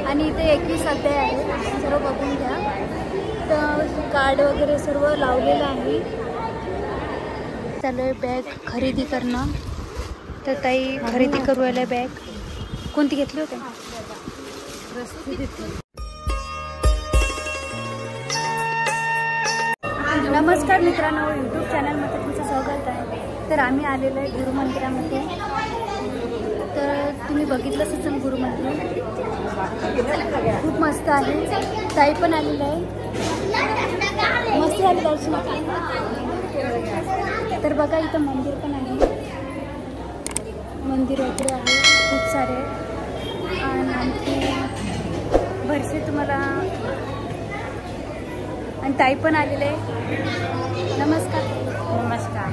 आणि इथे 21 अध्याय आहे, सर्व बघून घ्या. तर कार्ड वगैरे सर्व लावलेलं आहे. चालू आहे बॅग खरेदी करणं. तर ताई खरेदी करू आल्या बॅग. कोणती घेतली होती? नमस्कार मित्रांनो, यूट्यूब चॅनलमध्ये तुमचं स्वागत आहे. तर आम्ही आलेलो आहे गुरु मंदिरामध्ये. तर तुम्ही बघितलंच असेल गुरु मंदिर खूप मस्त आहे. ताई पण आलेलं आहे, मस्त झालं दर्शन. तर बघा इथं मंदिर पण आहे, मंदिर वगैरे आहे खूप सारे. आणि आणखी भरसे तुम्हाला. आणि ताई पण आलेले आहे. नमस्कार. नमस्कार.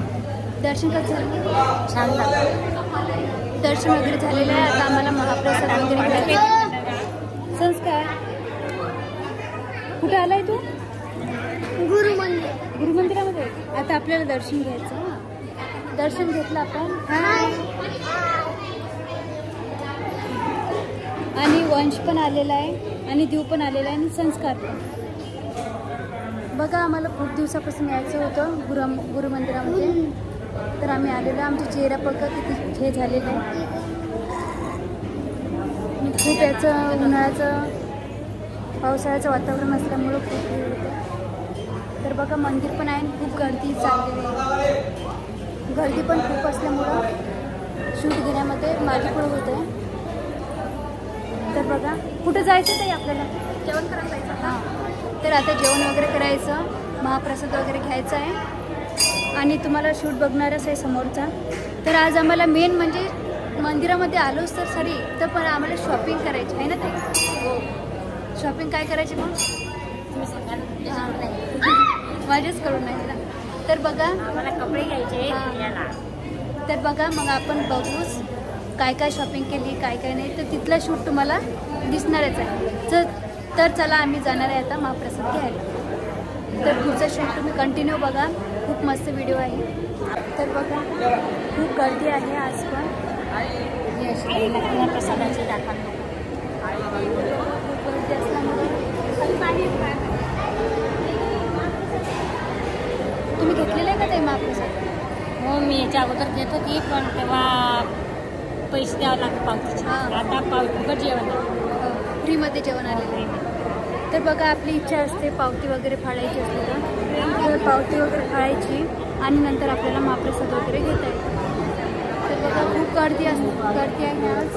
दर्शन कसं झालं? छान झालं. दर्शन वगैरे झालेलं आहे. आता आम्हाला महाप्रसाद वगैरे घ्यायचं. संस्कार कुठे आलाय तू? गुरु मंदिरामध्ये. आता आपल्याला दर्शन घ्यायचं. दर्शन घेतलं आपण. आणि वंश पण आलेला आहे आणि देव पण आलेला आहे आणि संस्कार पण. बघा आम्हाला खूप दिवसापासून यायचं होतं गुरु मंदिरामध्ये. तर आम्ही आलेलो. आमचा चेहरा बघा किती हे झालेलं आहे. खूप याचं उन्हाळ्याचं पावसाळ्याचं वातावरण असल्यामुळं खूप हे होतं. तर बघा मंदिर पण आहे, खूप गर्दी चाललेली आहे. गर्दी पण खूप असल्यामुळं शूट घेण्यामध्ये माझी पण होतं. तर बघा कुठं जायचं ते आपल्याला जेवण करायला जायचं. हां, तर आता जेवण वगैरे करायचं, महाप्रसाद वगैरे घ्यायचा आहे आणि तुम्हाला शूट बघणारच आहे समोरचा. तर आज आम्हाला मेन म्हणजे मंदिरामध्ये आलोच तर सरी, तर पण आम्हाला शॉपिंग करायची आहे ना. ते शॉपिंग काय करायची मग तुम्ही सांगा ना. माझेच करून नाही ना. तर बघा मला कपडे घ्यायचे याला. तर बघा मग आपण बघूच काय काय शॉपिंग केली, काय काय नाही. तर तिथला शूट तुम्हाला दिसणारच आहे. तर चला आम्ही जाणार आहे आता महाप्रसाद घ्यायला. तर पुढचा शूट तुम्ही कंटिन्यू बघा, खूप मस्त व्हिडिओ आहे. तर बघा खूप गर्दी आहे आज पण. महाप्रसादाचे दाखवा. खूप गर्दी असल्यामुळे तुम्ही घेतलेलं आहे का ते महाप्रसाद? हो, मी याच्या अगोदर घेत होती, पण तेव्हा पैसे द्यावं लागतं पावतीचे. आता पावतीवर जेवण फ्रीमध्ये जेवण आलेलं आहे. तर बघा आपली इच्छा असते पावती वगैरे फाळायची असते तर पावती वगैरे फाळायची आणि नंतर आपल्याला महाप्रसाद वगैरे घेता येतं. तर बघा खूप गर्दी आहे आज.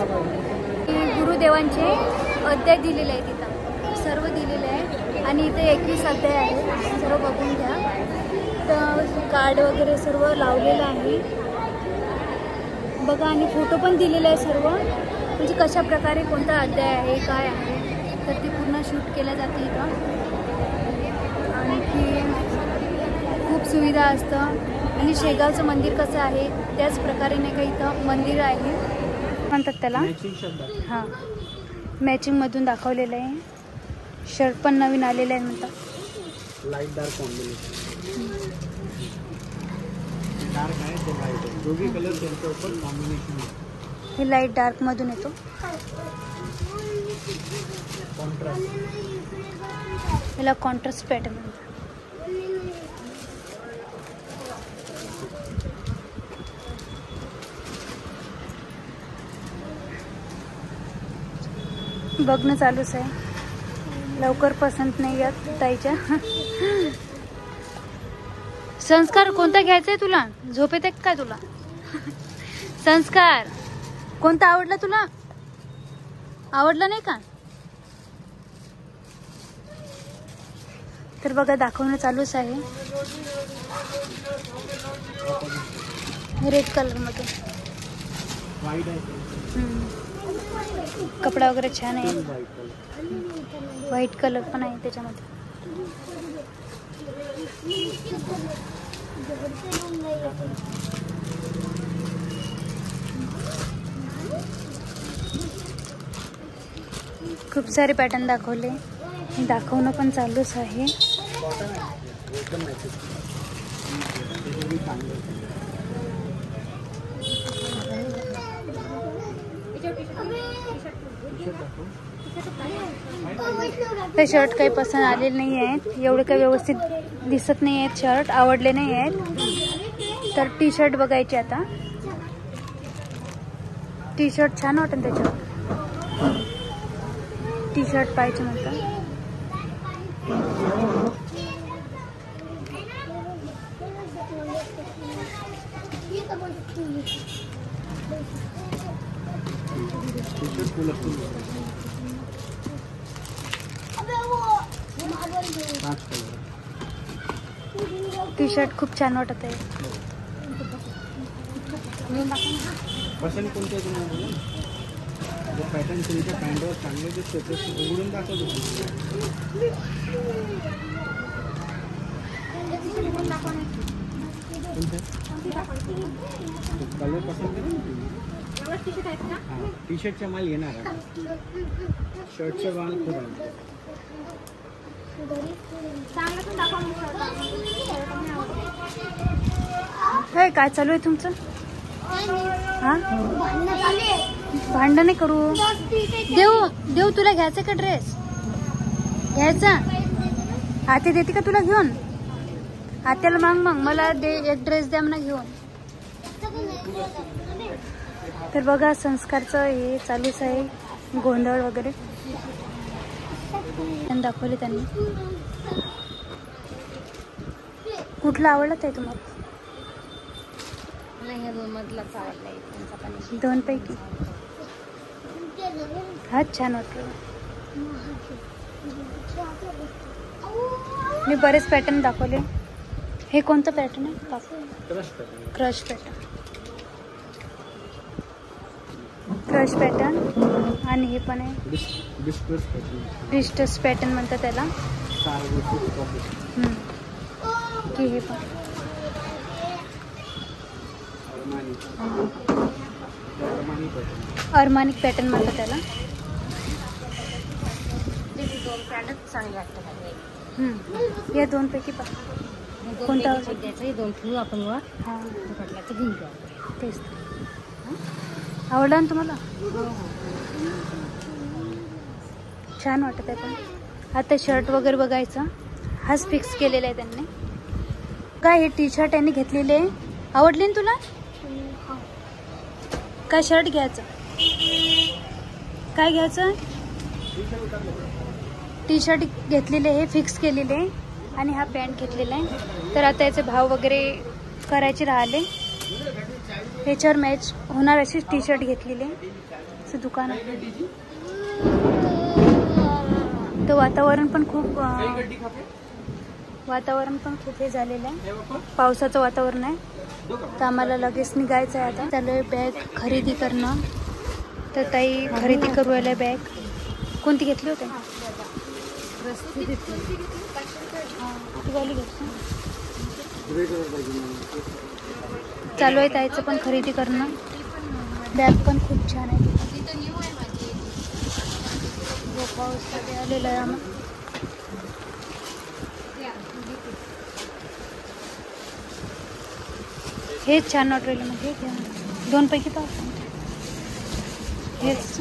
गुरुदेवांचे अध्याय दिलेले आहे तिथं, सर्व दिलेले आहे. आणि इथे 21 अध्याय आहे, सर्व बघून घ्या. तर कार्ड वगैरे सर्व लावलेलं आहे बघा. आणि फोटो पण दिलेला आहे सर्व, म्हणजे कशा प्रकारे कोणता अध्याय आहे काय आहे. तर ते पूर्ण शूट केलं जाते इथं. आणखी खूप सुविधा असतं. आणि शेगावचं मंदिर कसं आहे त्याच प्रकारे नाही का इथं मंदिर आहे म्हणतात त्याला. हां, मॅचिंगमधून दाखवलेलं आहे. शर्ट पण नवीन आलेलं आहे म्हणतात. लाइट डार्क कॉम्बिनेशन डार्क है तो लाइट है, जो भी कलर के ऊपर कॉम्बिनेशन है. हे लाइट डार्क मधून येतो. कॉन्ट्रास्ट, याला कॉन्ट्रास्ट पॅटर्न म्हणतात. बघणं चालूच आहे, लवकर पसंत नाही येत ताईच्या. संस्कार कोणता घ्यायचा आहे तुला? झोप येते काय तुला? संस्कार कोणता आवडला तुला? आवडला नाही का? तर बघा दाखवणं चालूच आहे. रेड कलर मध्ये कपडा वगैरे छान आहे. व्हाईट कलर पण आहे त्याच्यामध्ये. खूप सारे पॅटर्न दाखवले, दाखवणं पण चालूच आहे. ते शर्ट काही पसंत आलेले नाही आहेत, एवढे काही व्यवस्थित दिसत नाही आहेत, शर्ट आवडले नाही आहेत. तर टी शर्ट बघायचे आता. टी शर्ट छान वाटेल त्याच्यावर. टी शर्ट पाहिजे म्हणतात. टी शर्ट खूप छान वाटत आहे. पसंत कोणत्या तुम्हाला पॅटर्न तुमच्या पॅन्टवर चांगले दिसते ते उघडून दाखवतो. कलर पसंत आहे ना. हां टी शर्टचा माल येणार आहे. शर्टचा माल खूप आहे. काय चालू आहे तुमचं? हां भांडण नाही करू. देऊ तुला घ्यायचं का ड्रेस? घ्यायचा? आते देते का तुला घेऊन? आत्याला मग मला दे एक ड्रेस द्या म्हणा घेऊन. तर बघा संस्कारचं हे चालूच आहे, गोंधळ वगैरे दाखवले त्यांनी. कुठला आवडला ते तुम्हाला? नाही दोन मधलाच आवडला. दोन पैकी हाच छान वाटलं. मी बरेच पॅटर्न दाखवले. हे कोणतं पॅटर्न आहे? क्रश पॅटर्न आणि हे पण आहे डिस्टस पॅटर्न म्हणतात त्याला. की हे पण अरमानिक पॅटर्न म्हणतात त्याला. चांगले वाटतं. या दोन पैकी पा कोणता द्यायचं? दोन ठेवू आपण वर. हां म्हटलं तर घेऊन घ्या. तेच आवडला ना तुम्हाला? छान वाटत आहे. पण आता शर्ट वगैरे बघायचं. हाच फिक्स केलेला आहे त्यांनी. काय हे टी शर्ट यांनी घेतलेले आवडले ना तुला? काय शर्ट घ्यायचं? काय घ्यायचं? टी शर्ट घेतलेले हे फिक्स केलेले आणि हा पॅन्ट घेतलेला आहे. तर आता याचे भाव वगैरे करायचे राहिले. ह्याच्यावर मॅच होणार अशी टी शर्ट घेतलेली असं दुकान आहे. तर वातावरण पण खूप हे झालेलं आहे. पावसाचं वातावरण आहे. तर आम्हाला लगेच निघायचं आहे. आता चालू आहे बॅग खरेदी करणं. तर ताई खरेदी करू राहिल्या बॅग. कोणती घेतली होती? चालू आहे ताईचं पण खरेदी करणं. बॅग पण खूप छान आहे. पाऊस आलेला आहे आम्हाला. हेच छान वाटलं. म्हणजे दोन पैकी पाहू हेच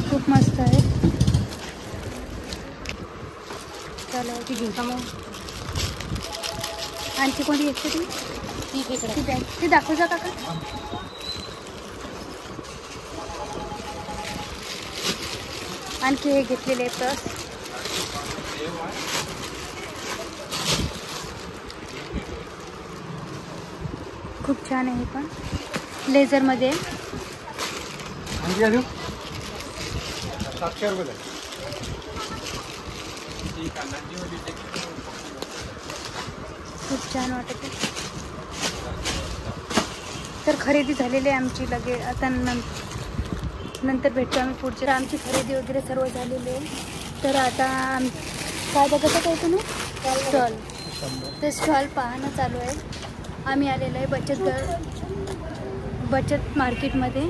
खूप मस्त आहे. चला ती घेऊ का मग? आणखी कोणी घेतली तुम्ही? ती बॅग ती दाखवू का काका? आणखी हे घेतलेले पर्स. खूप छान आहे. पण लेझरमध्ये खूप छान वाटत आहे. तर खरेदी झालेली आहे आमची. लगेच आता नंतर भेटतो आम्ही पुढच्या. आमची खरेदी वगैरे सर्व झालेली आहे. तर आता काय बघत आहे तुम्ही? स्टॉल. ते स्टॉल पाहणं चालू आहे. आम्ही आलेलो आहे बचत मार्केटमध्ये.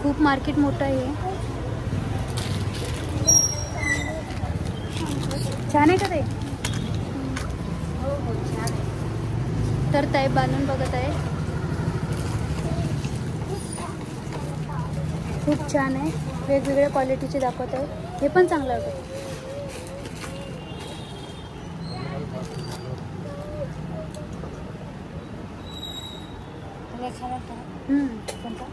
खूप मार्केट मोठं आहे. छान आहे का ते? हो छान आहे. तर ताई बांधून बघत आहे. खूप छान आहे. वेगवेगळ्या क्वालिटीचे दाखवत आहे. हे पण चांगलं आहे. छान वाटतं. कोणता?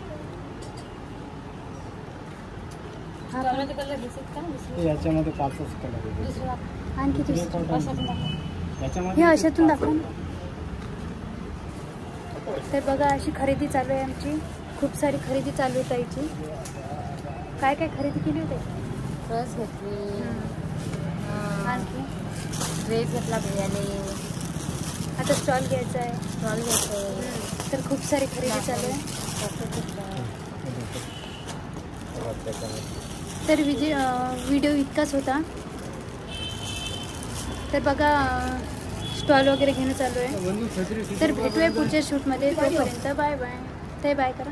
त्यामध्ये कलर दिसत का? याच्यामध्ये 5च कलर आहे. दुसरा आणखी हे दुसरं. अशातून दाखव. हे याच्यामध्ये अशातून दाखवा ना. तर बघा अशी खरेदी चालू आहे आमची. खूप सारी खरेदी चालू आहे ताईची. काय काय खरेदी केली होती? ड्रेस घेतली, आणखी ड्रेस घेतला भैयाने, आता स्टॉल घ्यायचा आहे. स्टॉल घेतले, तर खूप सारी खरेदी चालू आहे. चॉकलेट घेतलं. तर व्हिडिओ इतकाच होता. तर बघा स्टॉल वगैरे घेणं चालू आहे. तर भेटूया पुढच्या शूटमध्ये. तोपर्यंत बाय बाय. ते बाय करा.